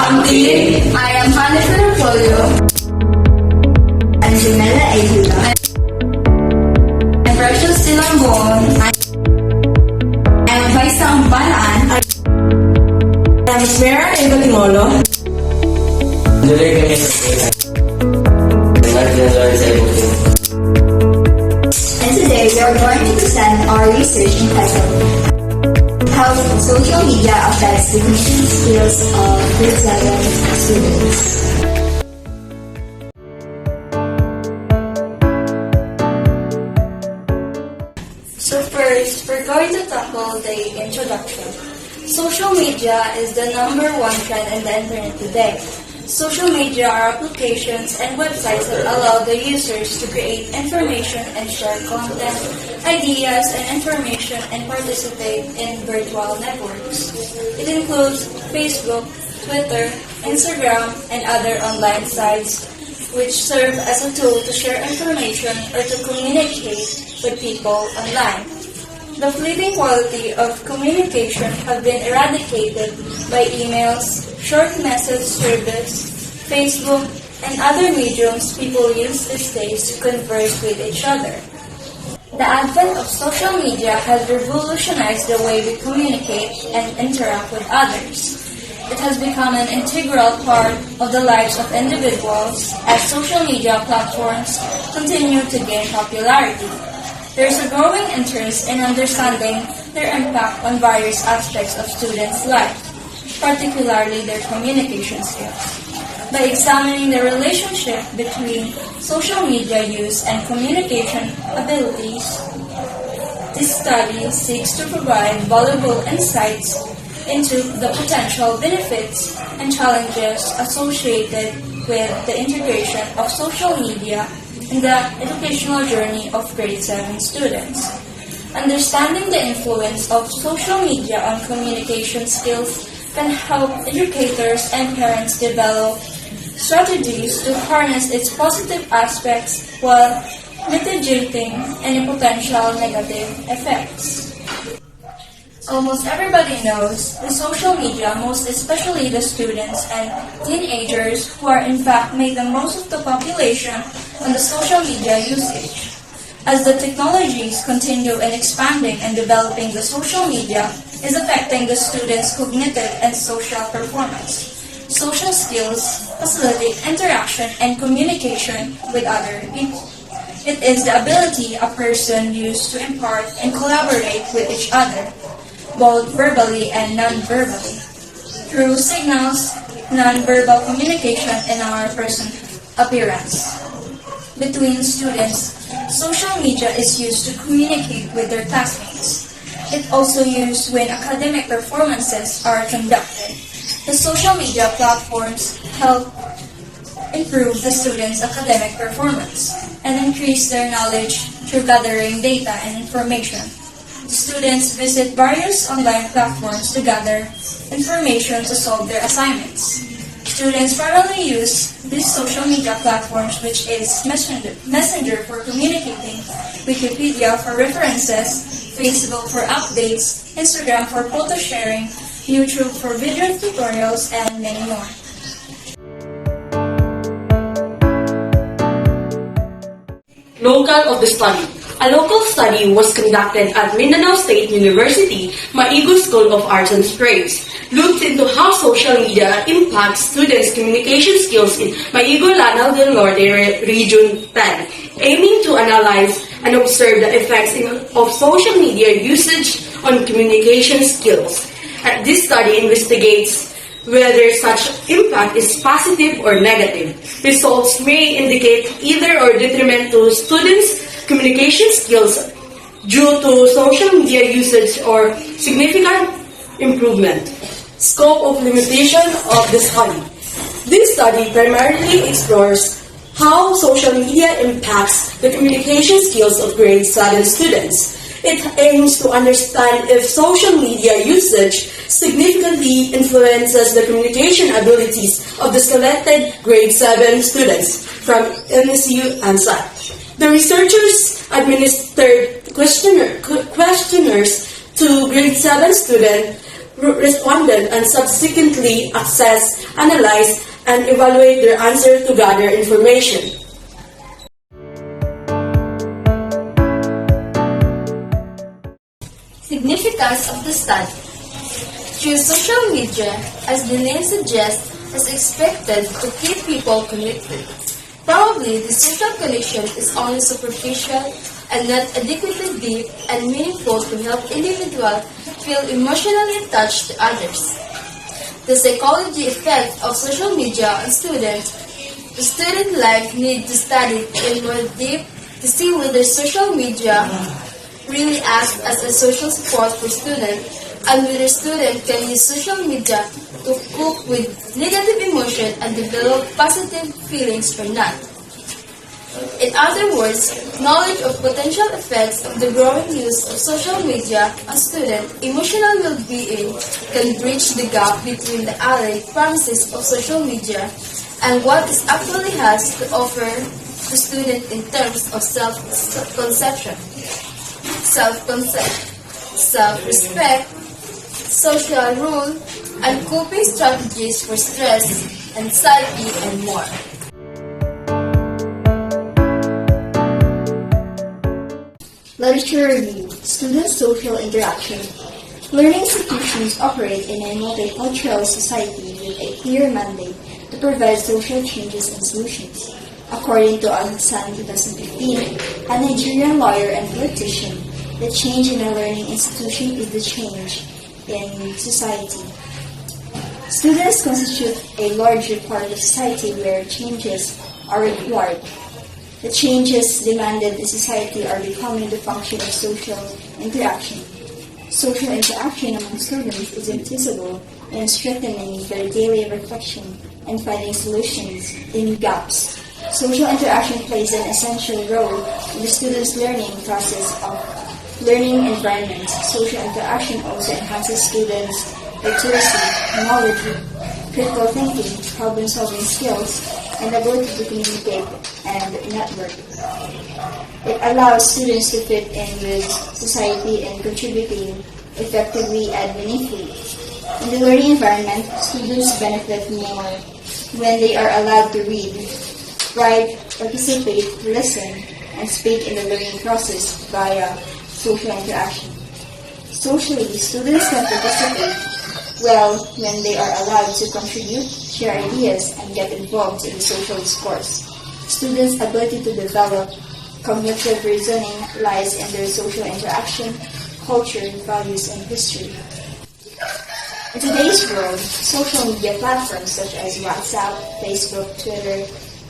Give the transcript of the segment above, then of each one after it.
I am Hannah Polio. I'm Janela Ayula. I'm Precious Silambon. I'm Vaisang Balaan. I'm Smera Evalimolo. And today we are going to present our research entitled How Social Media Affects the Communication Skills of Grade 7 Students. So first, we're going to tackle the introduction. Social media is the #1 trend in the internet today. Social media are applications and websites that allow the users to create information and share content, ideas, and information and participate in virtual networks. It includes Facebook, Twitter, Instagram, and other online sites which serve as a tool to share information or to communicate with people online. The fleeting quality of communication have been eradicated by emails, short message service, Facebook, and other mediums people use these days to converse with each other. The advent of social media has revolutionized the way we communicate and interact with others. It has become an integral part of the lives of individuals as social media platforms continue to gain popularity. There is a growing interest in understanding their impact on various aspects of students' lives, particularly their communication skills. By examining the relationship between social media use and communication abilities, this study seeks to provide valuable insights into the potential benefits and challenges associated with the integration of social media in the educational journey of grade 7 students. Understanding the influence of social media on communication skills can help educators and parents develop strategies to harness its positive aspects while mitigating any potential negative effects. Almost everybody knows the social media, most especially the students and teenagers who are in fact make the most of the population on the social media usage. As the technologies continue in expanding and developing, the social media is affecting the students' cognitive and social performance. Social skills facilitate interaction and communication with other people. It is the ability a person uses to impart and collaborate with each other, both verbally and non-verbally. Through signals, non-verbal communication, and our person appearance. Between students, social media is used to communicate with their classmates. It also used when academic performances are conducted. The social media platforms help improve the students' academic performance and increase their knowledge through gathering data and information. Students visit various online platforms to gather information to solve their assignments. Students primarily use these social media platforms, which is Messenger for communicating, Wikipedia for references, Facebook for updates, Instagram for photo sharing, YouTube for video tutorials, and many more. Local of the study. A local study was conducted at Mindanao State University, Maigo School of Arts and Springs, looked into how social media impacts students' communication skills in Maigo Lanao del Norte Region 10, aiming to analyze and observe the effects of social media usage on communication skills. This study investigates whether such impact is positive or negative. Results may indicate either or detriment to students' communication skills due to social media usage or significant improvement. Scope of limitation of the study. This study primarily explores how social media impacts the communication skills of grade 7 students. It aims to understand if social media usage significantly influences the communication abilities of the selected grade 7 students from MSU and such. The researchers administered questionnaires to grade 7 students responded and subsequently assess, analyze, and evaluate their answer to gather information. Significance of the study. Through social media, as the name suggests, is expected to keep people connected. Probably the social connection is only superficial and not adequately deep and meaningful to help individuals feel emotionally attached to others. The psychology effect of social media on students. The student life needs to study in more deep to see whether social media really acts as a social support for students and whether students can use social media to cope with negative emotion and develop positive feelings or not. In other words, knowledge of potential effects of the growing use of social media on student emotional well-being can bridge the gap between the alleged promises of social media and what it actually has to offer to students in terms of self-conception, self-concept, self-respect, social rule, and coping strategies for stress, anxiety, and more. Literature review, student social interaction. Learning institutions operate in a multicultural society with a clear mandate to provide social changes and solutions. According to Al-Hassan 2015, a Nigerian lawyer and politician, the change in a learning institution is the change in society. Students constitute a larger part of society where changes are required. The changes demanded in society are becoming the function of social interaction. Social interaction among students is noticeable in strengthening their daily reflection and finding solutions in gaps. Social interaction plays an essential role in the students' learning process of learning environment. Social interaction also enhances students' literacy, knowledge, critical thinking, problem-solving skills, and ability to communicate and network. It allows students to fit in with society and contributing effectively and meaningfully. In the learning environment, students benefit more when they are allowed to read, write, participate, listen, and speak in the learning process via social interaction. Socially, students can participate well when they are allowed to contribute, share ideas, and get involved in the social discourse. Students' ability to develop cognitive reasoning lies in their social interaction, culture, values, and history. In today's world, social media platforms such as WhatsApp, Facebook, Twitter,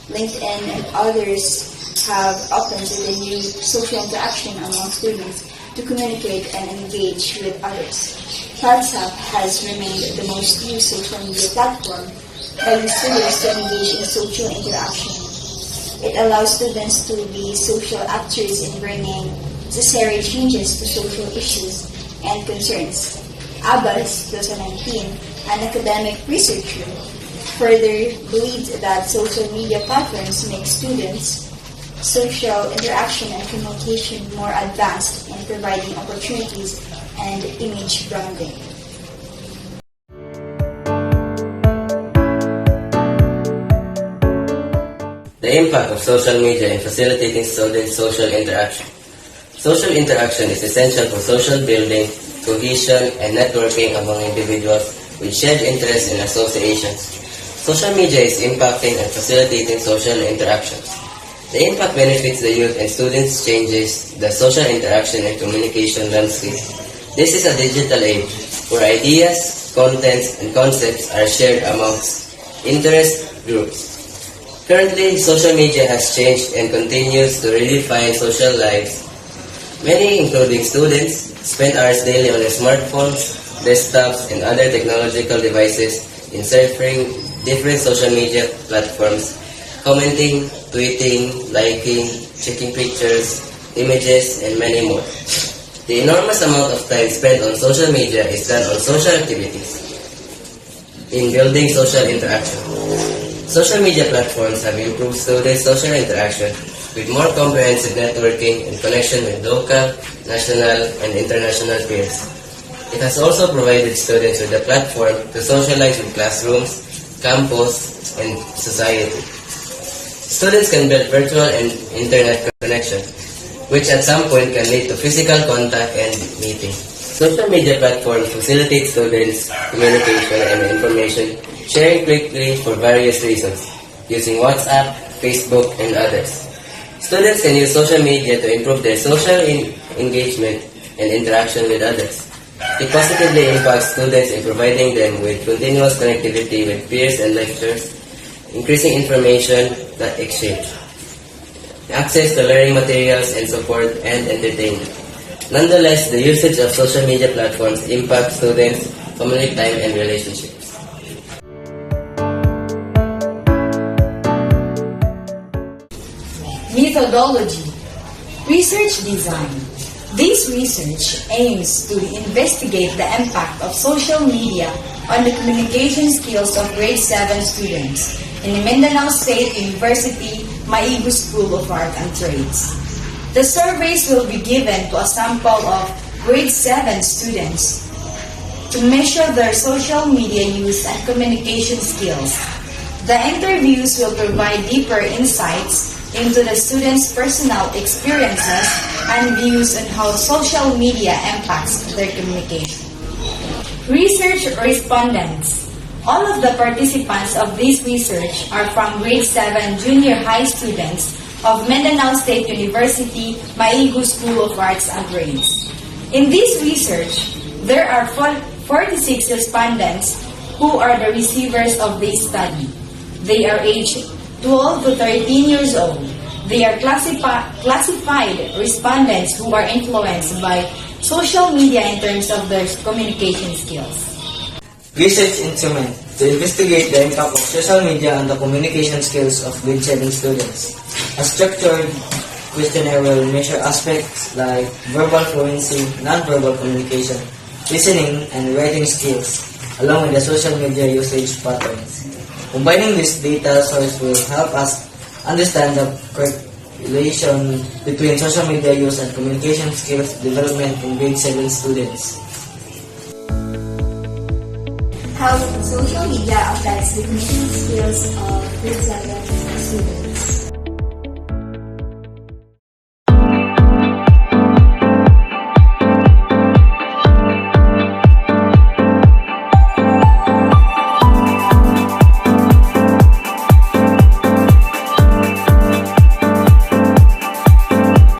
LinkedIn, and others have opened a new social interaction among students to communicate and engage with others. WhatsApp has remained the most used social media platform by the students to engage in social interaction. It allows students to be social actors in bringing necessary changes to social issues and concerns. Abbas, 2019, an academic researcher, further believed that social media platforms make students' social interaction and communication more advanced in providing opportunities and image branding. The impact of social media in facilitating students' social interaction. Social interaction is essential for social building, cohesion, and networking among individuals with shared interests and associations. Social media is impacting and facilitating social interactions. The impact benefits the youth and students changes the social interaction and communication landscape. This is a digital age where ideas, contents, and concepts are shared amongst interest groups. Currently, social media has changed and continues to redefine social lives. Many, including students, spend hours daily on their smartphones, desktops, and other technological devices in surfing different social media platforms, commenting, tweeting, liking, checking pictures, images, and many more. The enormous amount of time spent on social media is done on social activities in building social interaction. Social media platforms have improved students' social interaction with more comprehensive networking and connection with local, national, and international peers. It has also provided students with a platform to socialize in classrooms, campus, and society. Students can build virtual and internet connection, which at some point can lead to physical contact and meeting. Social media platforms facilitate students' communication and information sharing quickly for various reasons, using WhatsApp, Facebook, and others. Students can use social media to improve their social engagement and interaction with others. It positively impacts students in providing them with continuous connectivity with peers and lecturers, increasing information exchange, access to learning materials and support and entertainment. Nonetheless, the usage of social media platforms impacts students' family time and relationships. Methodology. Research design. This research aims to investigate the impact of social media on the communication skills of grade 7 students in the Mindanao State University Maigu School of Art and Trades. The surveys will be given to a sample of grade 7 students to measure their social media use and communication skills. The interviews will provide deeper insights into the students' personal experiences and views on how social media impacts their communication. Research respondents. All of the participants of this research are from grade 7 junior high students of Mindanao State University Maigu School of Arts and Trades. In this research, there are 46 respondents who are the receivers of this study. They are aged 12 to 13 years old. They are classified respondents who are influenced by social media in terms of their communication skills. Research instrument to investigate the impact of social media on the communication skills of grade 7 students. A structured questionnaire will measure aspects like verbal fluency, non-verbal communication, listening, and writing skills, along with the social media usage patterns. Combining this data source will help us understand the correlation between social media use and communication skills development in grade 7 students. How social media affects the communication skills of grade 7 students.